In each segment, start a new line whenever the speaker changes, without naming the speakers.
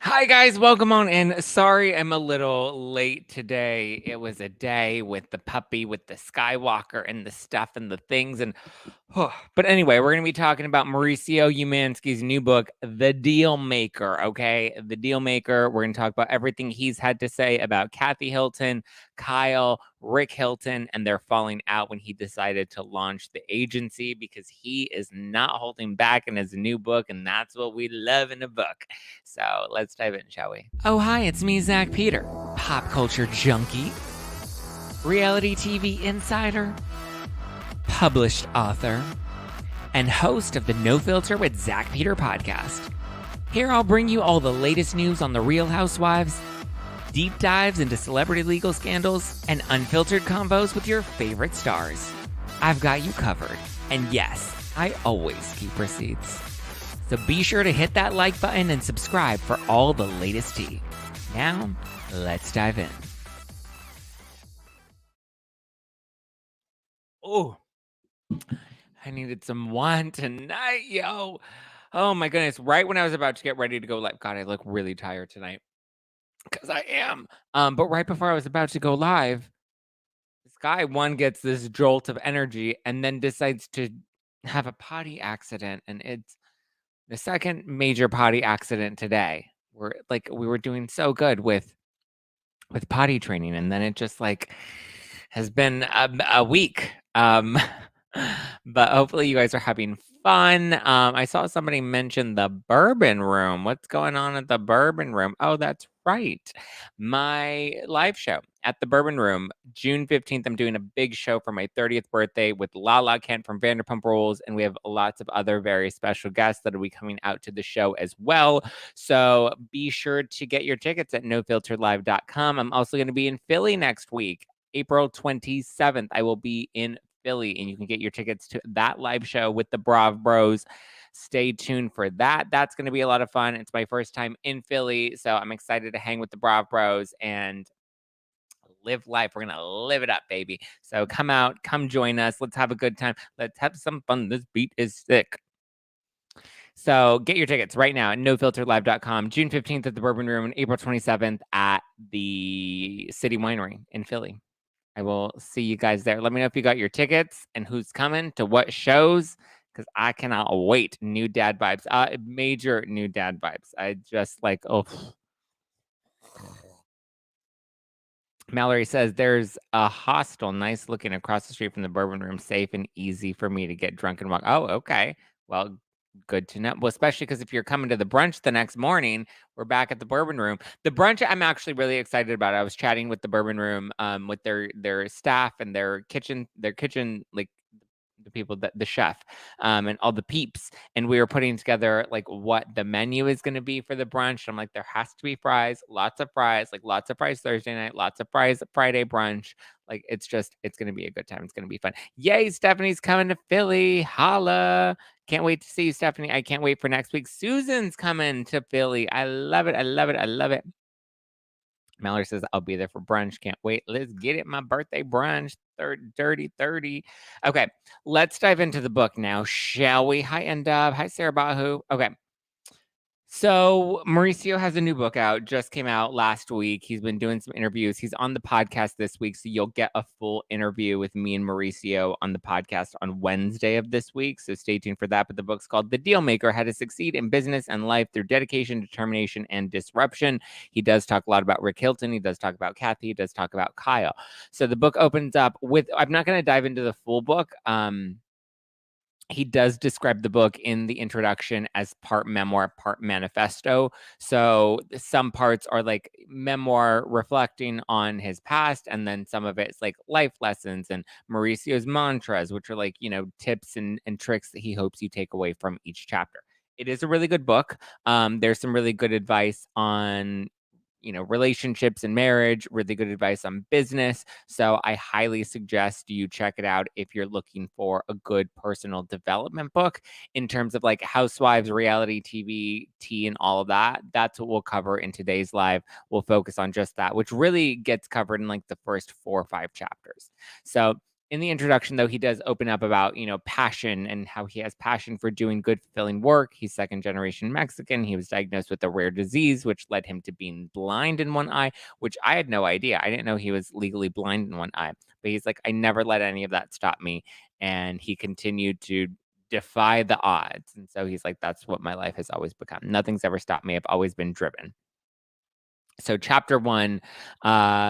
Hi guys, welcome on in. Sorry I'm a little late today. It was a day with the puppy, with the Skywalker and the stuff and the things but anyway, we're going to be talking about Mauricio Umansky's new book, The Dealmaker, okay? The Dealmaker. We're going to talk about everything he's had to say about Kathy Hilton, Kyle, Rick Hilton, and their falling out when he decided to launch the agency because he is not holding back in his new book, and that's what we love in a book. So let's dive in, shall we? Oh, hi, it's me, Zack Peter, pop culture junkie, reality TV insider, published author, and host of the No Filter with Zack Peter podcast. Here I'll bring you all the latest news on the Real Housewives, deep dives into celebrity legal scandals, and unfiltered combos with your favorite stars. I've got you covered. And yes, I always keep receipts. So be sure to hit that like button and subscribe for all the latest tea. Now, let's dive in. Oh, I needed some wine tonight, yo. Oh my goodness. Right when I was about to get ready to go live. God, I look really tired tonight. Because I am. But right before I was about to go live, this guy, one, gets this jolt of energy and then decides to have a potty accident. And it's the second major potty accident today. We were doing so good with potty training, and then it just has been a week. But hopefully you guys are having fun. I saw somebody mention the Bourbon Room. What's going on at the Bourbon Room? Oh, that's right. My live show at the Bourbon Room, June 15th. I'm doing a big show for my 30th birthday with Lala Kent from VanderBump Rules, and we have lots of other very special guests that will be coming out to the show as well. So be sure to get your tickets at nofilterlive.com. I'm also going to be in Philly next week, April 27th. I will be in Philly, and you can get your tickets to that live show with the Brav Bros. Stay tuned for that. That's going to be a lot of fun. It's my first time in Philly, so I'm excited to hang with the Brav Bros and live life. We're going to live it up, baby. So come out, come join us. Let's have a good time. Let's have some fun. This beat is sick. So get your tickets right now at nofilterlive.com. June 15th at the Bourbon Room and April 27th at the City Winery in Philly. I will see you guys there. Let me know if you got your tickets and who's coming to what shows, because I cannot wait. New dad vibes. Major new dad vibes. I just Mallory says there's a hostel nice looking across the street from the Bourbon Room, safe and easy for me to get drunk and walk. Oh, okay. Well, good to know. Well, especially because if you're coming to the brunch the next morning, we're back at the Bourbon Room. The brunch I'm actually really excited about. I was chatting with the Bourbon Room, with their staff and their kitchen, like the people that the chef, and all the peeps, and we were putting together like what the menu is going to be for the brunch. I'm like, there has to be fries, lots of fries, like lots of fries Thursday night, lots of fries Friday brunch. Like it's going to be a good time. It's going to be fun. Yay, Stephanie's coming to Philly. Holla. Can't wait to see you, Stephanie. I can't wait for next week. Susan's coming to Philly. I love it. I love it. I love it. Mallory says, I'll be there for brunch. Can't wait. Let's get it. My birthday brunch. Dirty 30. Okay, let's dive into the book now, shall we? Hi, Endub. Hi, Sarah Bahu. Okay. So Mauricio has a new book out, just came out last week. He's been doing some interviews. He's on the podcast this week, so you'll get a full interview with me and Mauricio on the podcast on Wednesday of this week. So stay tuned for that. But the book's called The Dealmaker: How to Succeed in Business and Life Through Dedication, Determination, and Disruption. He does talk a lot about Rick Hilton. He does talk about Kathy. He does talk about Kyle. So the book opens up with, I'm not going to dive into the full book. He does describe the book in the introduction as part memoir, part manifesto. So some parts are like memoir reflecting on his past, and then some of it's like life lessons and Mauricio's mantras, which are like, tips and tricks that he hopes you take away from each chapter. It is a really good book. There's some really good advice on relationships and marriage, really good advice on business. So I highly suggest you check it out if you're looking for a good personal development book in terms of like housewives, reality TV, tea, and all of that. That's what we'll cover in today's live. We'll focus on just that, which really gets covered in like the first 4 or 5 chapters. So In the introduction, though, he does open up about, passion and how he has passion for doing good, fulfilling work. He's second generation Mexican. He was diagnosed with a rare disease, which led him to being blind in one eye, which I had no idea. I didn't know he was legally blind in one eye. But he's like, I never let any of that stop me. And he continued to defy the odds. And so he's like, that's what my life has always become. Nothing's ever stopped me. I've always been driven. So chapter 1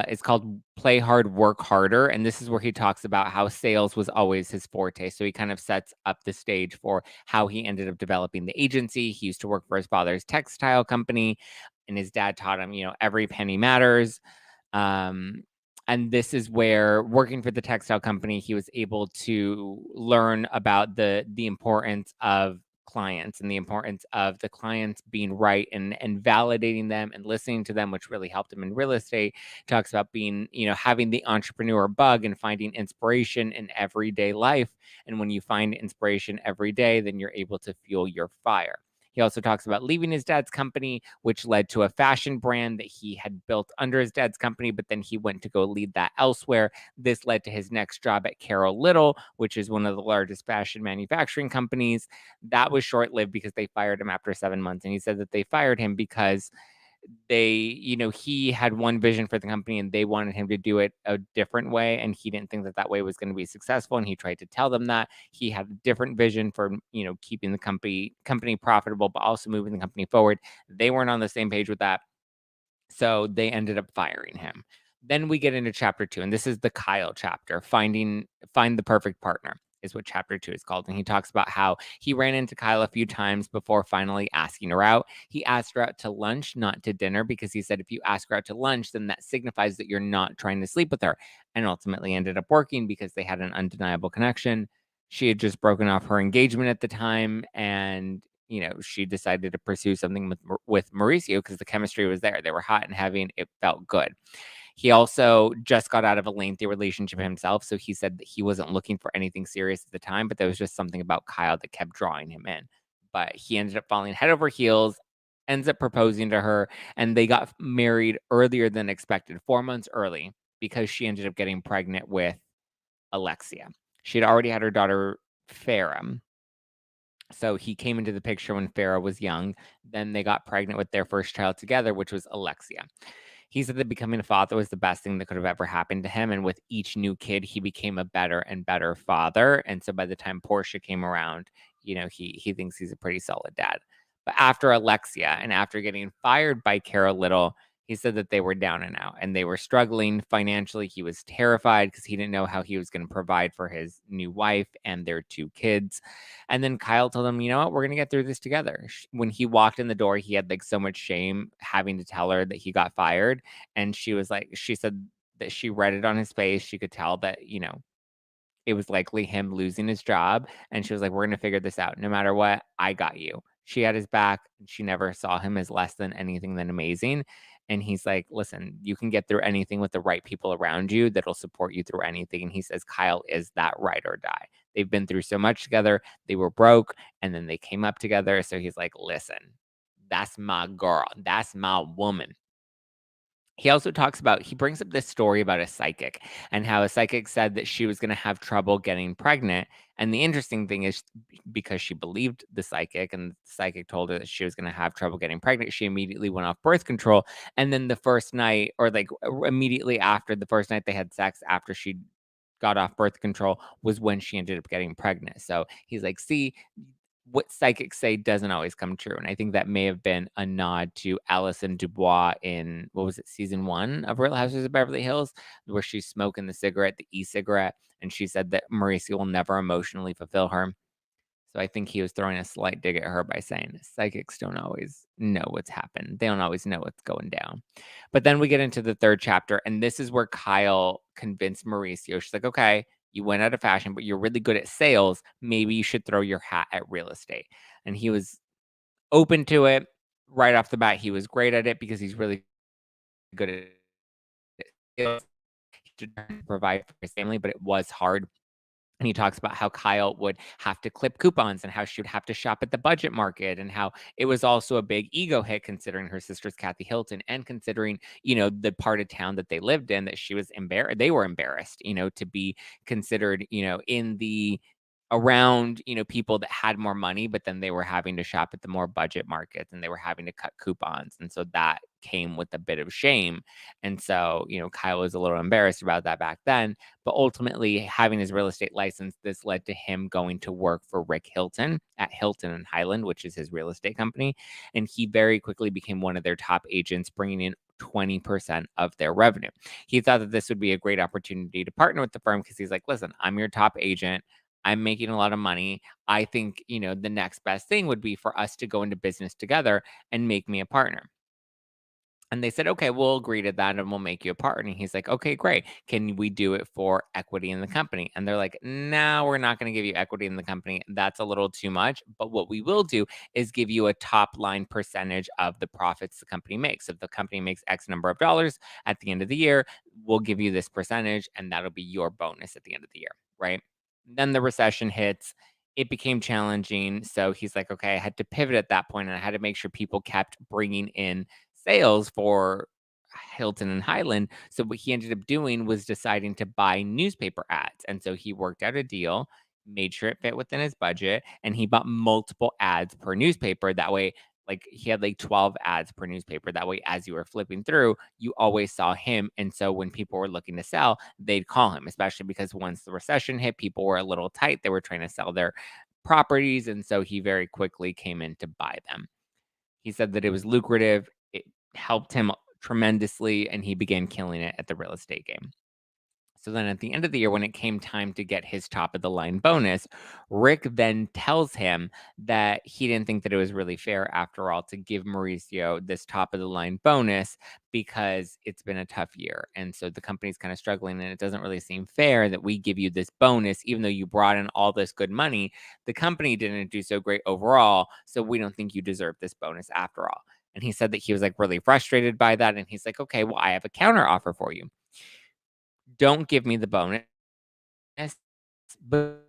is called Play Hard, Work Harder. And this is where he talks about how sales was always his forte. So he kind of sets up the stage for how he ended up developing the agency. He used to work for his father's textile company, and his dad taught him, every penny matters. Um, and this is where, working for the textile company, he was able to learn about the importance of clients and the importance of the clients being right, and validating them and listening to them, which really helped him in real estate. Talks about being, having the entrepreneur bug and finding inspiration in everyday life. And when you find inspiration every day, then you're able to fuel your fire. He also talks about leaving his dad's company, which led to a fashion brand that he had built under his dad's company, but then he went to go lead that elsewhere. This led to his next job at Carol Little, which is one of the largest fashion manufacturing companies. That was short lived because they fired him after 7 months. And he said that they fired him because he had one vision for the company and they wanted him to do it a different way. And he didn't think that that way was going to be successful. And he tried to tell them that he had a different vision for, keeping the company profitable, but also moving the company forward. They weren't on the same page with that. So they ended up firing him. Then we get into chapter 2, and this is the Kyle chapter. Find the perfect partner is what chapter 2 is called. And he talks about how he ran into Kyle a few times before finally asking her out. He asked her out to lunch, not to dinner, because he said if you ask her out to lunch, then that signifies that you're not trying to sleep with her. And ultimately ended up working because they had an undeniable connection. She had just broken off her engagement at the time, and she decided to pursue something with Mauricio because the chemistry was there. They were hot and heavy, and it felt good. He also just got out of a lengthy relationship himself, so he said that he wasn't looking for anything serious at the time, but there was just something about Kyle that kept drawing him in. But he ended up falling head over heels, ends up proposing to her, and they got married earlier than expected, 4 months early, because she ended up getting pregnant with Alexia. She had already had her daughter, Farah. So he came into the picture when Farah was young. Then they got pregnant with their first child together, which was Alexia. He said that becoming a father was the best thing that could have ever happened to him. And with each new kid, he became a better and better father. And so by the time Portia came around, he thinks he's a pretty solid dad. But after Alexia and after getting fired by Carol Little, he said that they were down and out and they were struggling financially. He was terrified because he didn't know how he was going to provide for his new wife and their 2 kids. And then Kyle told him, you know what, we're going to get through this together. When he walked in the door, he had like so much shame having to tell her that he got fired. And she said that she read it on his face. She could tell that, it was likely him losing his job. And she was like, we're going to figure this out. No matter what, I got you. She had his back. She never saw him as less than anything than amazing. And he's like, listen, you can get through anything with the right people around you that'll support you through anything. And he says, Kyle is that ride or die. They've been through so much together. They were broke and then they came up together. So he's like, listen, that's my girl. That's my woman. He also he brings up this story about a psychic and how a psychic said that she was going to have trouble getting pregnant. And the interesting thing is, because she believed the psychic and the psychic told her that she was going to have trouble getting pregnant, she immediately went off birth control. And then the first night, or like immediately after the first night they had sex, after she got off birth control, was when she ended up getting pregnant. So he's like, see, what psychics say doesn't always come true. And I think that may have been a nod to Alison Dubois in, what was it, season 1 of Real Housewives of Beverly Hills, where she's smoking the cigarette, the e-cigarette, and she said that Mauricio will never emotionally fulfill her. So I think he was throwing a slight dig at her by saying psychics don't always know what's happened. They don't always know what's going down. But then we get into the 3rd chapter, and this is where Kyle convinced Mauricio. She's like, okay, you went out of fashion, but you're really good at sales. Maybe you should throw your hat at real estate. And he was open to it right off the bat. He was great at it because he's really good at sales. He should provide for his family, but it was hard And he talks about how Kyle would have to clip coupons and how she would have to shop at the budget market and how it was also a big ego hit considering her sister's Kathy Hilton and considering, the part of town that they lived in that she was embarrassed. They were embarrassed, to be considered, in the around, people that had more money, but then they were having to shop at the more budget markets and they were having to cut coupons. And so that came with a bit of shame. And so, Kyle was a little embarrassed about that back then. But ultimately, having his real estate license, this led to him going to work for Rick Hilton at Hilton and Highland, which is his real estate company. And he very quickly became one of their top agents, bringing in 20% of their revenue. He thought that this would be a great opportunity to partner with the firm because he's like, listen, I'm your top agent. I'm making a lot of money. I think, the next best thing would be for us to go into business together and make me a partner. And they said, okay, we'll agree to that and we'll make you a partner. And he's like, okay, great. Can we do it for equity in the company? And they're like, no, we're not going to give you equity in the company. That's a little too much. But what we will do is give you a top line percentage of the profits the company makes. If the company makes X number of dollars at the end of the year, we'll give you this percentage and that'll be your bonus at the end of the year. Right. Then the recession hits. It became challenging. So he's like, okay, I had to pivot at that point and I had to make sure people kept bringing in sales for Hilton and Highland. So what he ended up doing was deciding to buy newspaper ads. And so he worked out a deal, made sure it fit within his budget, and he bought multiple ads per newspaper. That way, like he had like 12 ads per newspaper. That way, as you were flipping through, you always saw him. And so when people were looking to sell, they'd call him, especially because once the recession hit, people were a little tight. They were trying to sell their properties. And so he very quickly came in to buy them. He said that it was lucrative. It helped him tremendously, and he began killing it at the real estate game. So then at the end of the year, when it came time to get his top of the line bonus, Rick then tells him that he didn't think that it was really fair after all to give Mauricio this top of the line bonus because it's been a tough year. And so the company's kind of struggling and it doesn't really seem fair that we give you this bonus, even though you brought in all this good money. The company didn't do so great overall. So we don't think you deserve this bonus after all. And he said that he was like really frustrated by that. And he's like, okay, well, I have a counter offer for you. Don't give me the bonus, but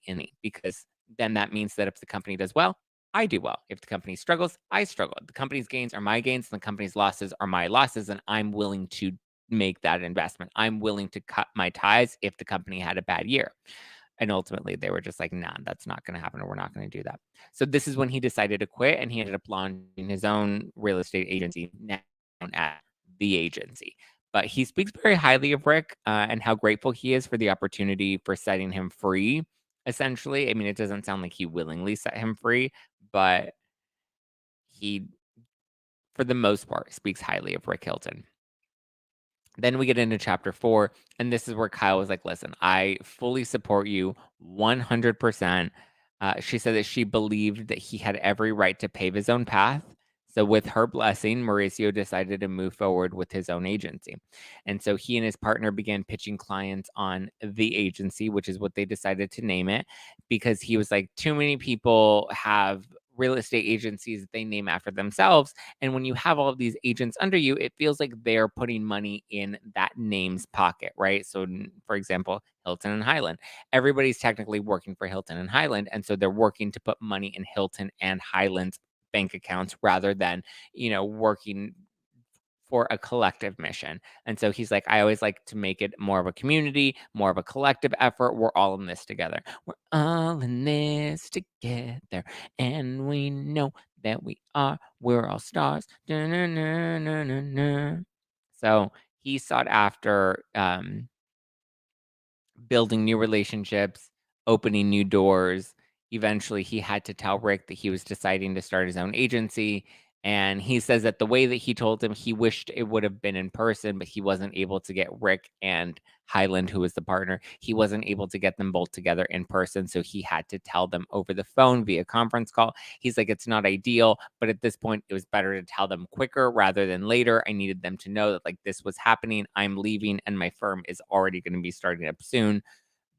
any because then that means that if the company does well, I do well. If the company struggles, I struggle. The company's gains are my gains, and the company's losses are my losses, and I'm willing to make that investment. I'm willing to cut my ties if the company had a bad year. And ultimately, they were just like, nah, that's not going to happen, or we're not going to do that. So this is when he decided to quit, and he ended up launching his own real estate agency, known as the agency. But he speaks very highly of Rick and how grateful he is for the opportunity for setting him free. Essentially, I mean, it doesn't sound like he willingly set him free, but he, for the most part, speaks highly of Rick Hilton. Then we get into chapter 4, and this is where Kyle was like, listen, I fully support you 100%. She said that she believed that he had every right to pave his own path. So, with her blessing, Mauricio decided to move forward with his own agency. And so he and his partner began pitching clients on the agency, which is what they decided to name it, because he was like, too many people have real estate agencies that they name after themselves. And when you have all of these agents under you, it feels like they're putting money in that name's pocket, right? So, for example, Hilton and Highland. Everybody's technically working for Hilton and Highland. And so they're working to put money in Hilton and Highland's bank accounts rather than, working for a collective mission. And so he's like, I always like to make it more of a community, more of a collective effort. We're all in this together. We're all in this together. And we know that we are. We're all stars. Da-na-na-na-na-na. So he sought after building new relationships, opening new doors. Eventually, he had to tell Rick that he was deciding to start his own agency. And he says that the way that he told him, he wished it would have been in person, but he wasn't able to get Rick and Highland, who was the partner, he wasn't able to get them both together in person. So he had to tell them over the phone via conference call. He's like, it's not ideal, but at this point, it was better to tell them quicker rather than later. I needed them to know that like this was happening. I'm leaving and my firm is already going to be starting up soon.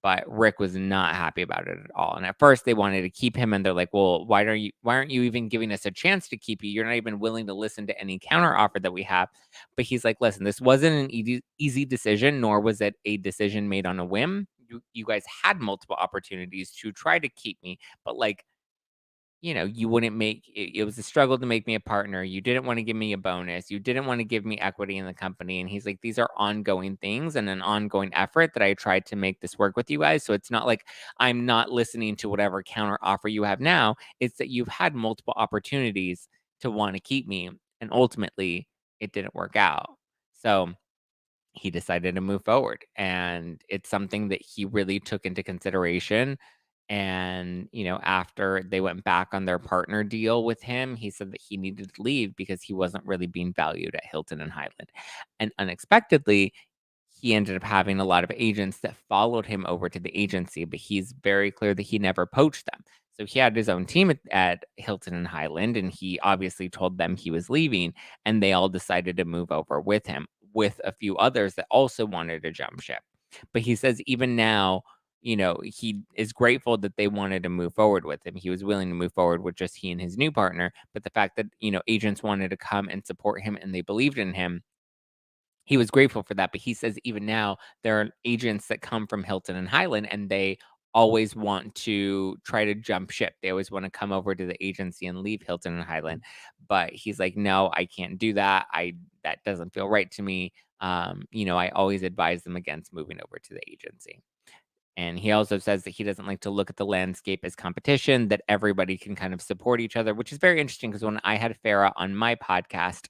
But Rick was not happy about it at all. And at first they wanted to keep him and they're like, well, why aren't you even giving us a chance to keep you? You're not even willing to listen to any counter offer that we have. But he's like, listen, this wasn't an easy decision, nor was it a decision made on a whim. you guys had multiple opportunities to try to keep me, but like, you wouldn't make it, it was a struggle to make me a partner. You didn't want to give me a bonus. You didn't want to give me equity in the company. And he's like, these are ongoing things and an ongoing effort that I tried to make this work with you guys. So it's not like I'm not listening to whatever counter offer you have now. It's that you've had multiple opportunities to want to keep me. And ultimately, it didn't work out. So he decided to move forward. And it's something that he really took into consideration. And, after they went back on their partner deal with him, he said that he needed to leave because he wasn't really being valued at Hilton and Highland. And unexpectedly, he ended up having a lot of agents that followed him over to the agency, but he's very clear that he never poached them. So he had his own team at Hilton and Highland, and he obviously told them he was leaving, and they all decided to move over with him, with a few others that also wanted to jump ship. But he says even now, he is grateful that they wanted to move forward with him. He was willing to move forward with just he and his new partner. But the fact that, agents wanted to come and support him and they believed in him, he was grateful for that. But he says even now there are agents that come from Hilton and Highland and they always want to try to jump ship. They always want to come over to the agency and leave Hilton and Highland. But he's like, no, I can't do that. That doesn't feel right to me. I always advise them against moving over to the agency. And he also says that he doesn't like to look at the landscape as competition, that everybody can kind of support each other, which is very interesting because when I had Farah on my podcast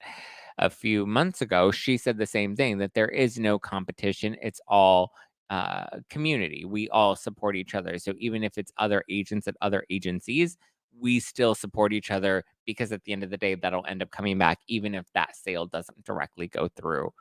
a few months ago, she said the same thing, that there is no competition. It's all community. We all support each other. So even if it's other agents at other agencies, we still support each other because at the end of the day, that'll end up coming back, even if that sale doesn't directly go through,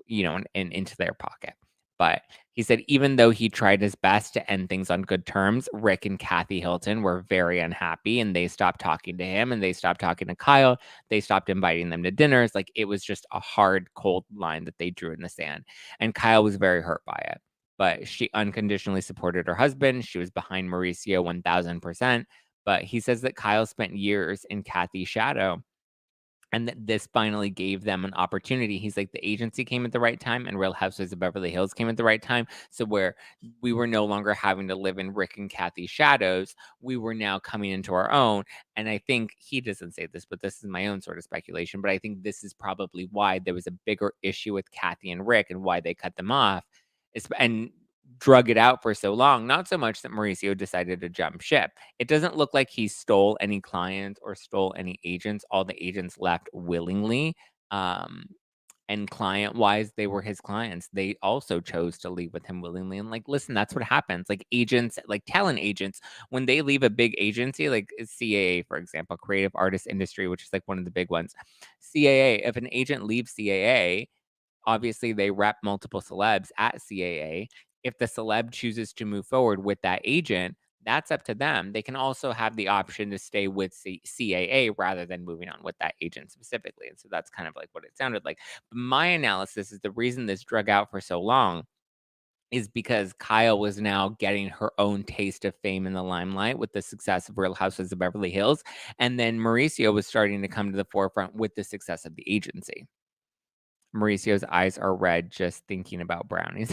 and into their pocket. But he said even though he tried his best to end things on good terms, Rick and Kathy Hilton were very unhappy and they stopped talking to him and they stopped talking to Kyle. They stopped inviting them to dinners. Like it was just a hard, cold line that they drew in the sand. And Kyle was very hurt by it. But she unconditionally supported her husband. She was behind Mauricio 1000%. But he says that Kyle spent years in Kathy's shadow and that this finally gave them an opportunity. He's like, the agency came at the right time and Real Housewives of Beverly Hills came at the right time. So where we were no longer having to live in Rick and Kathy's shadows, we were now coming into our own. And I think he doesn't say this, but this is my own sort of speculation. But I think this is probably why there was a bigger issue with Kathy and Rick and why they cut them off. And drug it out for so long, not so much that Mauricio decided to jump ship. It doesn't look like he stole any clients or stole any agents. All the agents left willingly. And client wise, they were his clients. They also chose to leave with him willingly. And like, listen, that's what happens. Like agents, like talent agents, when they leave a big agency, like CAA, for example, Creative Artist Industry, which is like one of the big ones. CAA, if an agent leaves CAA, obviously they rep multiple celebs at CAA. If the celeb chooses to move forward with that agent, that's up to them. They can also have the option to stay with CAA rather than moving on with that agent specifically. And so that's kind of like what it sounded like. But my analysis is the reason this drug out for so long is because Kyle was now getting her own taste of fame in the limelight with the success of Real Housewives of Beverly Hills. And then Mauricio was starting to come to the forefront with the success of the agency. Mauricio's eyes are red just thinking about brownies.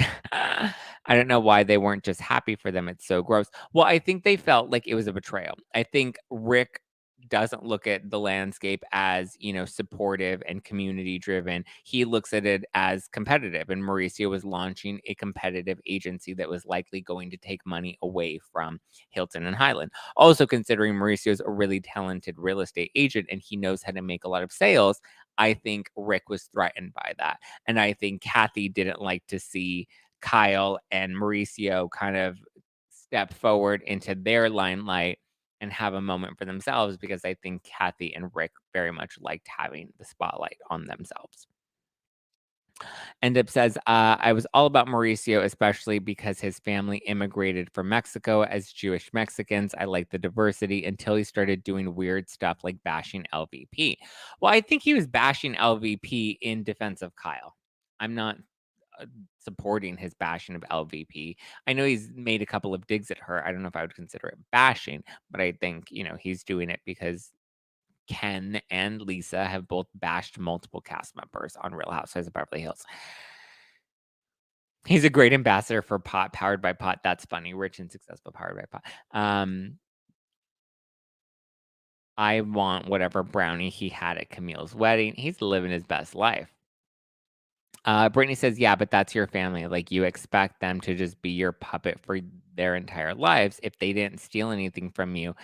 I don't know why they weren't just happy for them. It's so gross. Well, I think they felt like it was a betrayal. I think Rick doesn't look at the landscape as, supportive and community driven. He looks at it as competitive. And Mauricio was launching a competitive agency that was likely going to take money away from Hilton and Highland. Also, considering Mauricio's a really talented real estate agent and he knows how to make a lot of sales, I think Rick was threatened by that. And I think Kathy didn't like to see Kyle and Mauricio kind of step forward into their limelight and have a moment for themselves because I think Kathy and Rick very much liked having the spotlight on themselves. Endip says, I was all about Mauricio, especially because his family immigrated from Mexico as Jewish Mexicans. I liked the diversity until he started doing weird stuff like bashing LVP. Well, I think he was bashing LVP in defense of Kyle. I'm not supporting his bashing of LVP. I know he's made a couple of digs at her. I don't know if I would consider it bashing, but I think, he's doing it because Ken and Lisa have both bashed multiple cast members on Real Housewives of Beverly Hills. He's a great ambassador for pot, powered by pot. That's funny. Rich and successful, powered by pot. I want whatever brownie he had at Camille's wedding. He's living his best life. Brittany says, "Yeah, but that's your family. Like, you expect them to just be your puppet for their entire lives. If they didn't steal anything from you,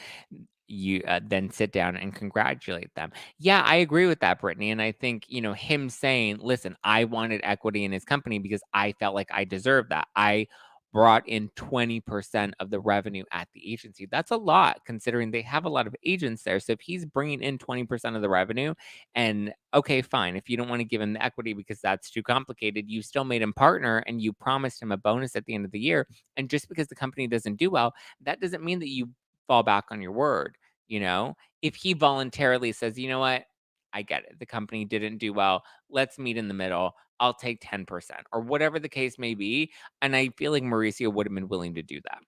you then sit down and congratulate them." Yeah, I agree with that, Brittany. And I think, him saying, "Listen, I wanted equity in his company because I felt like I deserved that. I brought in 20% of the revenue at the agency." That's a lot considering they have a lot of agents there. So if he's bringing in 20% of the revenue, and okay, fine. If you don't want to give him the equity because that's too complicated, you still made him partner and you promised him a bonus at the end of the year. And just because the company doesn't do well, that doesn't mean that you fall back on your word. If he voluntarily says, "You know what? I get it. The company didn't do well. Let's meet in the middle. I'll take 10%," or whatever the case may be. And I feel like Mauricio would have been willing to do that.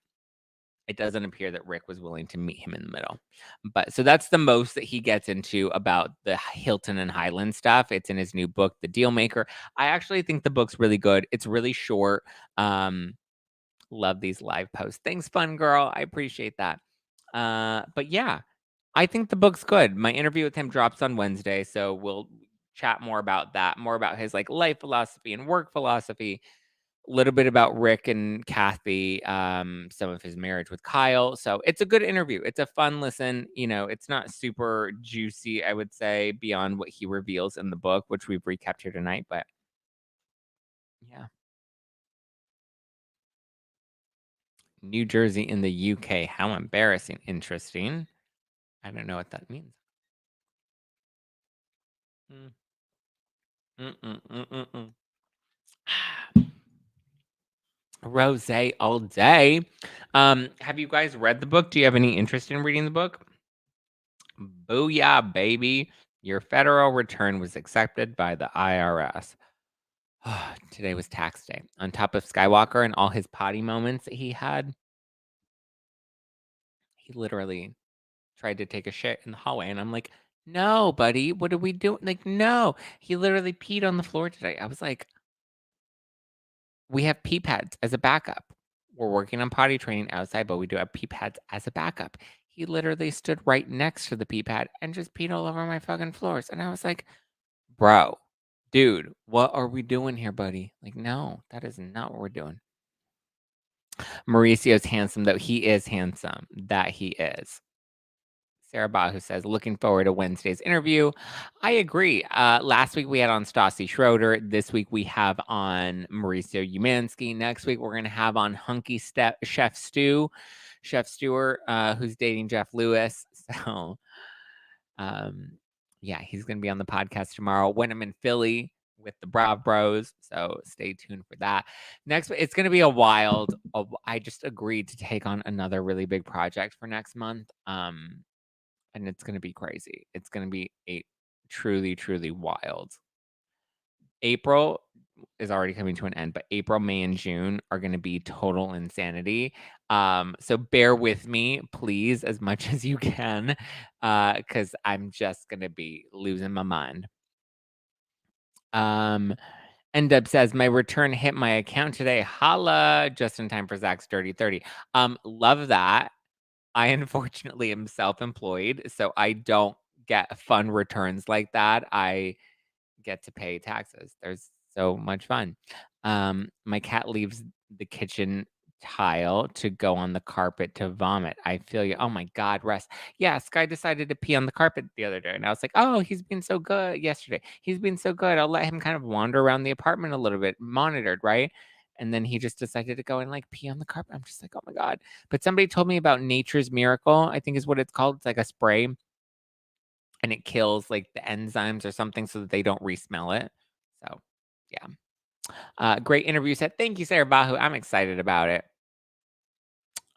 It doesn't appear that Rick was willing to meet him in the middle. But so that's the most that he gets into about the Hilton and Highland stuff. It's in his new book, The Dealmaker. I actually think the book's really good. It's really short. Um, Love these live posts. Thanks, fun girl. I appreciate that. But yeah, I think the book's good. My interview with him drops on Wednesday, so we'll chat more about that, more about his like life philosophy and work philosophy, a little bit about Rick and Kathy, some of his marriage with Kyle. So it's a good interview. It's a fun listen. It's not super juicy, I would say, beyond what he reveals in the book, which we've recapped here tonight. But yeah, New Jersey in the UK. How embarrassing. Interesting. I don't know what that means. Mm, mm, mm, mm, mm, mm. Rose all day. Have you guys read the book? Do you have any interest in reading the book? Booyah, baby. Your federal return was accepted by the IRS. Today was tax day. On top of Skywalker and all his potty moments that he had, he literally tried to take a shit in the hallway. And I'm like, no, buddy, what are we doing? Like, no. He literally peed on the floor today. I was like, we have pee pads as a backup. We're working on potty training outside, but we do have pee pads as a backup. He literally stood right next to the pee pad and just peed all over my fucking floors. And I was like, bro, dude, what are we doing here, buddy? Like, no, that is not what we're doing. Mauricio's handsome, though. He is handsome. That he is. Sarah Bahu says, looking forward to Wednesday's interview. I agree. Last week we had on Stassi Schroeder. This week we have on Mauricio Umansky. Next week we're going to have on Chef Stewart, who's dating Jeff Lewis. So, um, yeah, he's going to be on the podcast tomorrow when I'm in Philly with the Brav Bros. So stay tuned for that. Next, it's going to be a wild. I just agreed to take on another really big project for next month. And it's gonna be crazy. It's gonna be a truly, truly wild. April is already coming to an end, but April, May, and June are gonna be total insanity. So bear with me, please, as much as you can, because I'm just gonna be losing my mind. Um, Ndub says, "My return hit my account today. Holla, just in time for Zach's Dirty 30." Love that. I unfortunately am self-employed, so I don't get fun returns like that. I get to pay taxes. There's so much fun. My cat leaves the kitchen tile to go on the carpet to vomit. I feel you. Oh my God, rest. Yeah, Skye decided to pee on the carpet the other day, and I was like, oh, he's been so good yesterday. He's been so good. I'll let him kind of wander around the apartment a little bit, monitored, right? And then he just decided to go and like pee on the carpet. I'm just like, oh my God. But somebody told me about Nature's Miracle, I think is what it's called. It's like a spray and it kills like the enzymes or something so that they don't re-smell it. So yeah. Great interview set. Thank you, Sarah Bahu. I'm excited about it.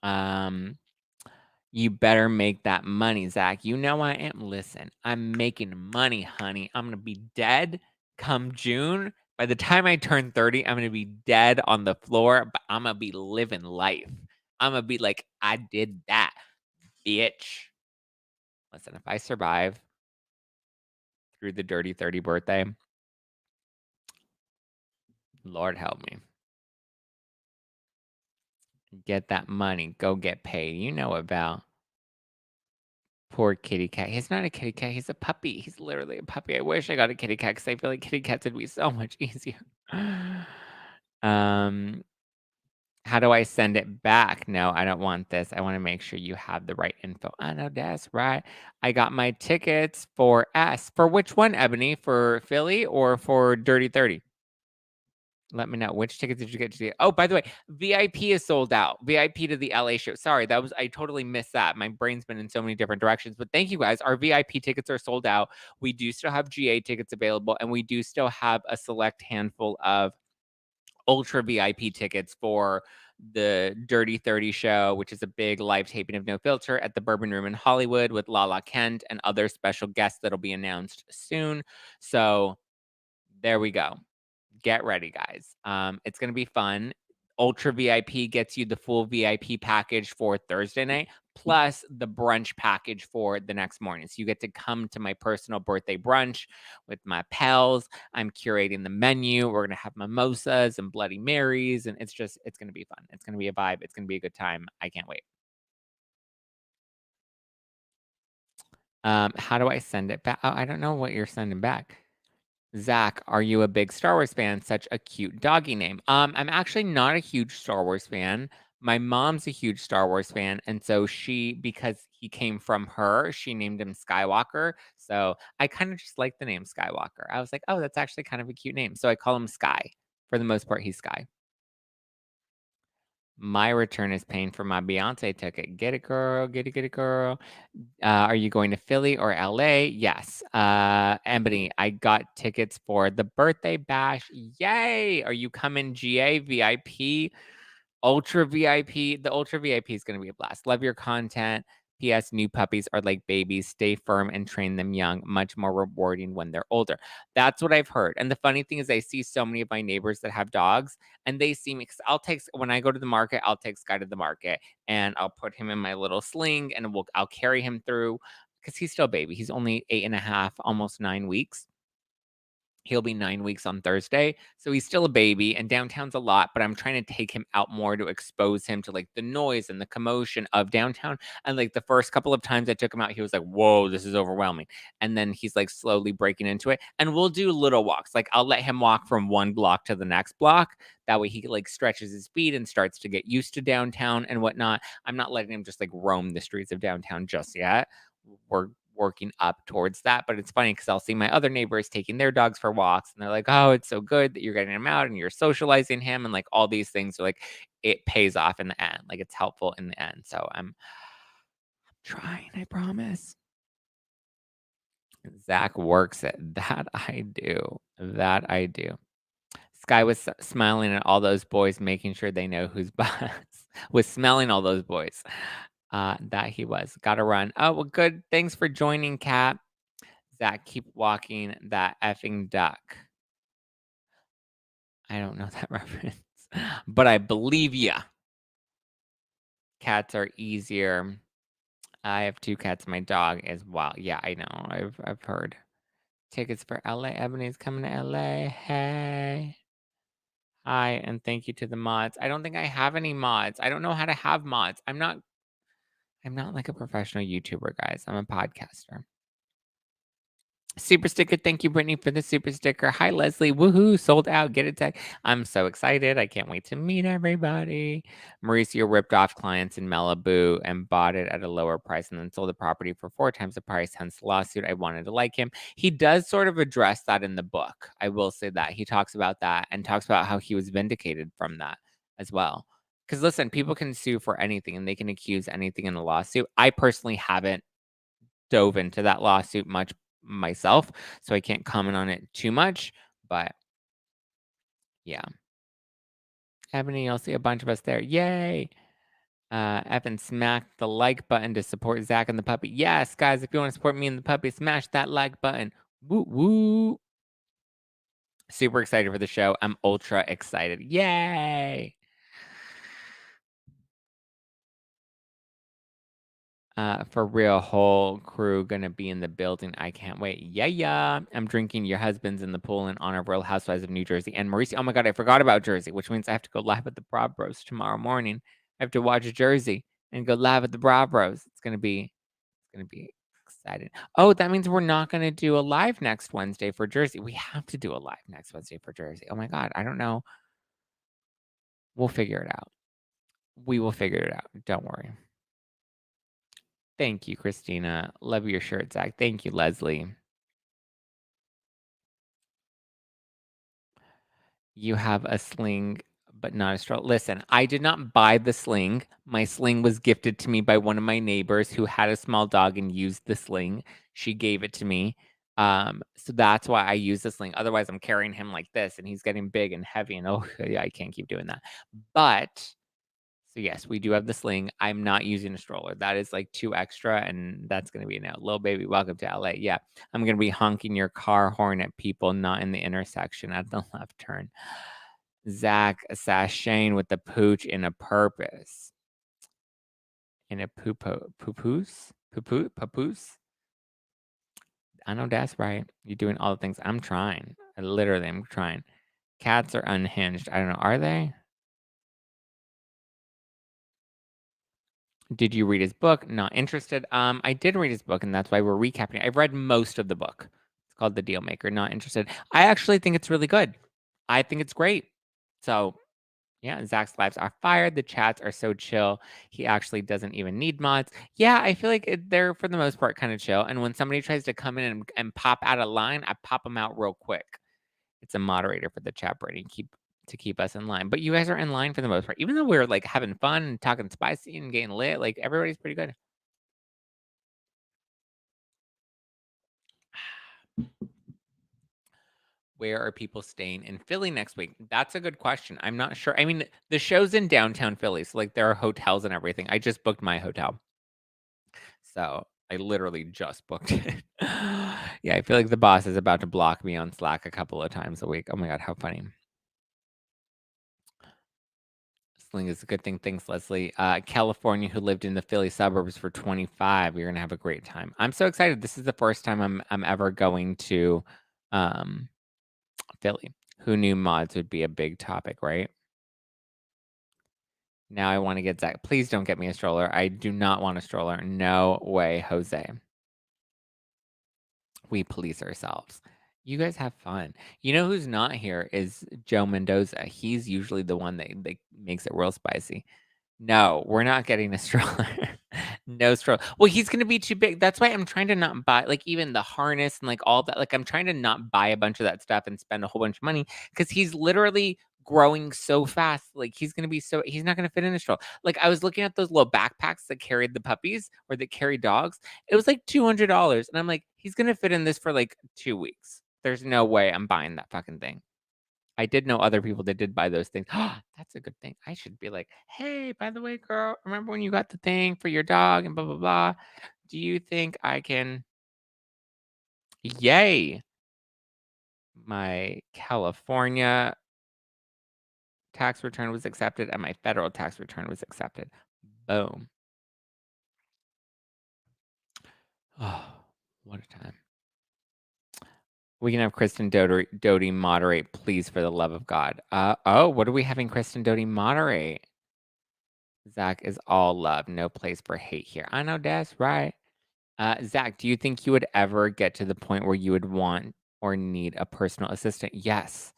Um, you better make that money, Zach. You know I am. Listen, I'm making money, honey. I'm gonna be dead come June. By the time I turn 30, I'm gonna be dead on the floor, but I'm gonna be living life. I'm gonna be like, I did that, bitch. Listen, if I survive through the dirty 30 birthday, Lord help me. Get that money. Go get paid. You know about poor kitty cat. He's not a kitty cat. He's a puppy. He's literally a puppy. I wish I got a kitty cat because I feel like kitty cats would be so much easier. um, how do I send it back? No, I don't want this. I want to make sure you have the right info. I know that's right. I got my tickets for S. For which one, Ebony? For Philly or for Dirty 30? Let me know. Which tickets did you get to see? Oh, by the way, VIP is sold out. VIP to the LA show. Sorry, I totally missed that. My brain's been in so many different directions. But thank you guys. Our VIP tickets are sold out. We do still have GA tickets available, and we do still have a select handful of ultra VIP tickets for the Dirty 30 show, which is a big live taping of No Filter at the Bourbon Room in Hollywood with Lala Kent and other special guests that'll be announced soon. So there we go. Get ready, guys. It's gonna be fun. Ultra VIP gets you the full VIP package for Thursday night, plus the brunch package for the next morning. So you get to come to my personal birthday brunch with my pals. I'm curating the menu. We're gonna have mimosas and Bloody Marys, and it's gonna be fun. It's gonna be a vibe. It's gonna be a good time. I can't wait. How do I send it back? Oh, I don't know what you're sending back. Zach, are you a big Star Wars fan? Such a cute doggy name. I'm actually not a huge Star Wars fan. My mom's a huge Star Wars fan, and so because he came from her, she named him Skywalker. So I kind of just like the name Skywalker. I was like, oh, that's actually kind of a cute name. So I call him Skye. For the most part, he's Skye. My return is paying for my Beyonce ticket. Get it, girl. Get it, girl. Are you going to Philly or LA? Yes. Ebony, I got tickets for the birthday bash. Yay! Are you coming GA VIP? Ultra VIP. The Ultra VIP is going to be a blast. Love your content. PS, new puppies are like babies. Stay firm and train them young. Much more rewarding when they're older. That's what I've heard. And the funny thing is, I see so many of my neighbors that have dogs, and they see me. 'Cause when I go to the market, I'll take Skye to the market, and I'll put him in my little sling, and I'll carry him through because he's still a baby. He's only 8.5, almost 9 weeks. He'll be 9 weeks on Thursday, so he's still a baby, and downtown's a lot, but I'm trying to take him out more to expose him to, like, the noise and the commotion of downtown, and, like, the first couple of times I took him out, he was like, "Whoa, this is overwhelming," and then he's, like, slowly breaking into it, and we'll do little walks, like, I'll let him walk from one block to the next block, that way he, like, stretches his feet and starts to get used to downtown and whatnot. I'm not letting him just, like, roam the streets of downtown just yet. We're working up towards that. But it's funny because I'll see my other neighbors taking their dogs for walks and they're like, oh, it's so good that you're getting him out and you're socializing him and like all these things are like it pays off in the end. Like it's helpful in the end. So I'm trying, I promise. Zach works it. That I do. That I do. Skye was smiling at all those boys, making sure they know who's boss. Was smelling all those boys. That he was. Gotta run. Oh, well, good. Thanks for joining, Kat. Zach, keep walking that effing duck. I don't know that reference, but I believe ya. Cats are easier. I have 2 cats. My dog is wild. Yeah, I know. I've heard. Tickets for LA. Ebony's coming to LA. Hey. Hi, and thank you to the mods. I don't think I have any mods. I don't know how to have mods. I'm not like a professional YouTuber, guys. I'm a podcaster. Super sticker. Thank you, Brittany, for the super sticker. Hi, Leslie. Woohoo. Sold out. Get it tech. I'm so excited. I can't wait to meet everybody. Mauricio ripped off clients in Malibu and bought it at a lower price and then sold the property for 4 times the price. Hence the lawsuit. I wanted to like him. He does sort of address that in the book. I will say that. He talks about that and talks about how he was vindicated from that as well. Because listen, people can sue for anything and they can accuse anything in a lawsuit. I personally haven't dove into that lawsuit much myself, so I can't comment on it too much, but yeah. Ebony, you'll see a bunch of us there. Yay! Evan smacked the like button to support Zach and the puppy. Yes, guys, if you want to support me and the puppy, smash that like button. Woo woo! Super excited for the show. I'm ultra excited. Yay! For real, whole crew gonna be in the building. I can't wait. Yeah, yeah. I'm drinking Your Husband's in the Pool in honor of Real Housewives of New Jersey and Mauricio. Oh my God, I forgot about Jersey, which means I have to go live at the Broad Bros tomorrow morning. I have to watch Jersey and go live at the Bravos. It's gonna be exciting. Oh, that means we're not gonna do a live next Wednesday for Jersey. We have to do a live next Wednesday for Jersey. Oh my god, I don't know. We'll figure it out. We will figure it out. Don't worry. Thank you, Christina. Love your shirt, Zach. Thank you, Leslie. You have a sling, but not a straw. Listen, I did not buy the sling. My sling was gifted to me by one of my neighbors who had a small dog and used the sling. She gave it to me. So that's why I use the sling. Otherwise, I'm carrying him like this and he's getting big and heavy and oh yeah, I can't keep doing that. But so yes, we do have the sling. I'm not using a stroller. That is like too extra, and that's gonna be a no. Little baby, welcome to LA. Yeah, I'm gonna be honking your car horn at people not in the intersection at the left turn. Zach sashaying with the pooch in a purpose. In a poopoose? Papoose? I know that's right. You're doing all the things. I'm trying. I'm trying. Cats are unhinged. I don't know. Are they? Did you read his book? Not interested. I did read his book, and that's why we're recapping it. I've read most of the book. It's called The Dealmaker. Not interested. I actually think it's really good. I think it's great. So yeah, Zach's lives are fired. The chats are so chill. He actually doesn't even need mods. Yeah, I feel like they're for the most part kind of chill. And when somebody tries to come in and pop out of line, I pop them out real quick. It's a moderator for the chat, Brady, to keep us in line. But you guys are in line for the most part. Even though we're like having fun and talking spicy and getting lit, like everybody's pretty good. Where are people staying in Philly next week? That's a good question. I'm not sure. I mean, the show's in downtown Philly, so like there are hotels and everything. I just booked my hotel. So I literally just booked it. Yeah, I feel like the boss is about to block me on Slack a couple of times a week. Oh my god, how funny. Sling is a good thing. Thanks, Leslie. California, who lived in the Philly suburbs for 25. You're gonna have a great time. I'm so excited. This is the first time I'm ever going to um, Philly. Who knew mods would be a big topic, right? Now I want to get Zach. Please don't get me a stroller. I do not want a stroller. No way, Jose. We police ourselves. You guys have fun. You know who's not here is Joe Mendoza. He's usually the one that makes it real spicy. No, we're not getting a stroller. No stroller. Well, he's gonna be too big. That's why I'm trying to not buy like even the harness and like all that. Like I'm trying to not buy a bunch of that stuff and spend a whole bunch of money because he's literally growing so fast. Like he's not gonna fit in a stroller. Like I was looking at those little backpacks that carried the puppies or that carry dogs. It was like $200. And I'm like, he's gonna fit in this for like 2 weeks. There's no way I'm buying that fucking thing. I did know other people that did buy those things. That's a good thing. I should be like, "Hey, by the way, girl, remember when you got the thing for your dog and blah blah blah? Do you think I can?" Yay! My California tax return was accepted and my federal tax return was accepted. Boom. Oh, what a time. We can have Kristen Doty moderate, please, for the love of God. Oh, what are we having Kristen Doty moderate? Zach is all love, no place for hate here. I know that's right. Zach, do you think you would ever get to the point where you would want or need a personal assistant? Yes.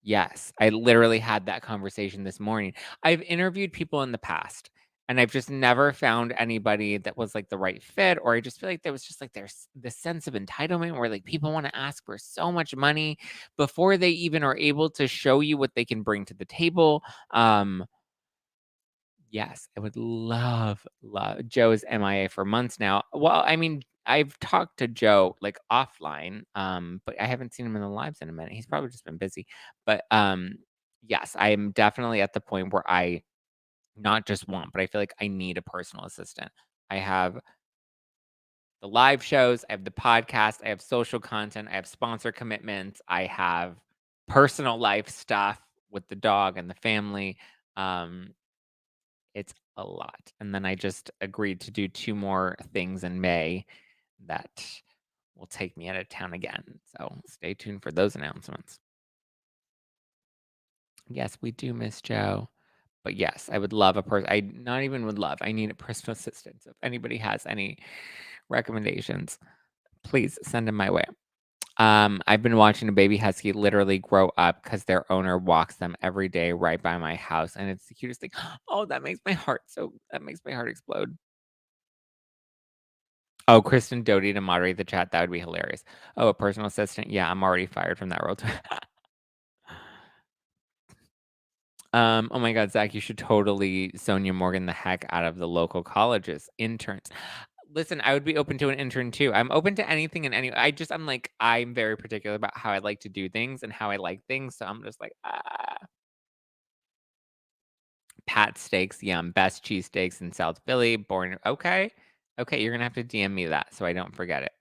Yes. I literally had that conversation this morning. I've interviewed people in the past and I've just never found anybody that was like the right fit, or I just feel like there was just like there's this sense of entitlement where like people want to ask for so much money before they even are able to show you what they can bring to the table. Yes, I would love Joe is MIA for months now. Well, I mean, I've talked to Joe, like, offline, but I haven't seen him in the lives in a minute. He's probably just been busy. But, yes, I am definitely at the point where I not just want, but I feel like I need a personal assistant. I have the live shows, I have the podcast, I have social content, I have sponsor commitments, I have personal life stuff with the dog and the family. Um It's a lot, and then I just agreed to do 2 more things in May that will take me out of town again, so stay tuned for those announcements. Yes, we do miss Joe, But yes, I would love a person. I not even would love. I need a personal assistant. So if anybody has any recommendations, please send them my way. I've been watching a baby husky literally grow up because their owner walks them every day right by my house, and it's the cutest thing. Oh, that makes my heart explode. Oh, Kristen Doty to moderate the chat. That would be hilarious. Oh, a personal assistant. Yeah, I'm already fired from that role. Oh my God, Zach, you should totally Sonia Morgan the heck out of the local colleges. Interns. Listen, I would be open to an intern too. I'm open to anything and I'm like, I'm very particular about how I like to do things and how I like things. So I'm just like, Pat Steaks, yum. Best cheesesteaks in South Philly. Born. Okay. Okay, you're gonna have to DM me that so I don't forget it.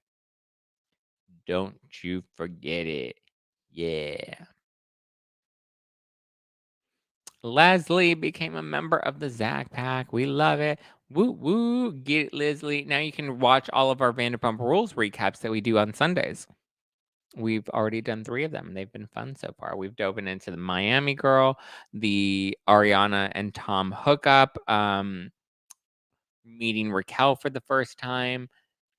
Don't you forget it. Yeah. Leslie became a member of the Zack Pack. We love it. Woo woo. Get it, Leslie. Now you can watch all of our Vanderpump Rules recaps that we do on Sundays. We've already done 3 of them. They've been fun so far. We've dove into the Miami Girl, the Ariana and Tom hookup, meeting Raquel for the first time,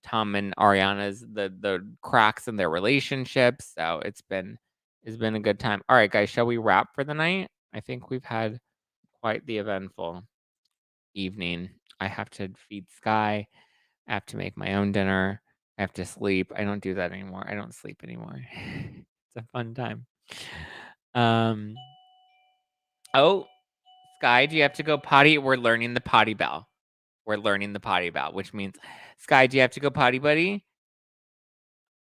Tom and Ariana's the cracks in their relationship. So it's been a good time. All right, guys, shall we wrap for the night? I think we've had quite the eventful evening. I have to feed Skye. I have to make my own dinner. I have to sleep. I don't do that anymore. I don't sleep anymore. It's a fun time. Oh, Skye, do you have to go potty? We're learning the potty bell. We're learning the potty bell, which means, Skye, do you have to go potty, buddy?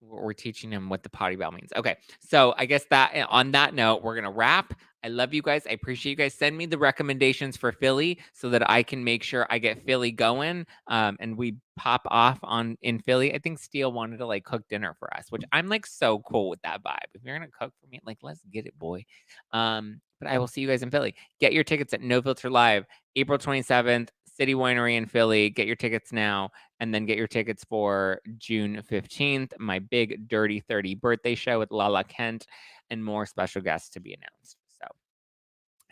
We're teaching him what the potty bell means. Okay. So I guess that on that note, we're gonna wrap. I love you guys. I appreciate you guys. Send me the recommendations for Philly so that I can make sure I get Philly going. And we pop off in Philly. I think Steele wanted to like cook dinner for us, which I'm like so cool with that vibe. If you're gonna cook for me, like let's get it, boy. But I will see you guys in Philly. Get your tickets at No Filter Live, April 27th, City Winery in Philly. Get your tickets now. And then get your tickets for June 15th, my big Dirty 30 birthday show with Lala Kent and more special guests to be announced. So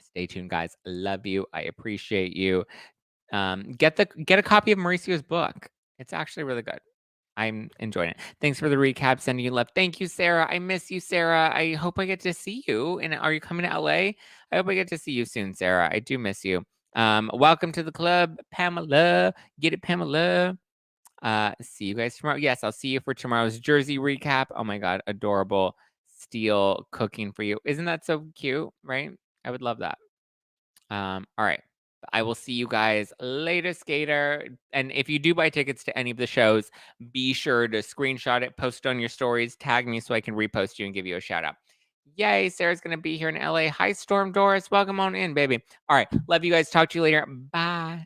stay tuned, guys. I love you. I appreciate you. Get a copy of Mauricio's book. It's actually really good. I'm enjoying it. Thanks for the recap. Sending you love. Thank you, Sarah. I miss you, Sarah. I hope I get to see you. And are you coming to LA? I hope I get to see you soon, Sarah. I do miss you. Welcome to the club, Pamela. Get it, Pamela. See you guys tomorrow. Yes, I'll see you for tomorrow's Jersey recap. Oh my God, adorable. Steele cooking for you. Isn't that so cute? Right? I would love that. All right. I will see you guys later, skater. And if you do buy tickets to any of the shows, be sure to screenshot it, post it on your stories, tag me so I can repost you and give you a shout out. Yay, Sarah's going to be here in LA. Hi, Storm Doris. Welcome on in, baby. All right. Love you guys. Talk to you later. Bye.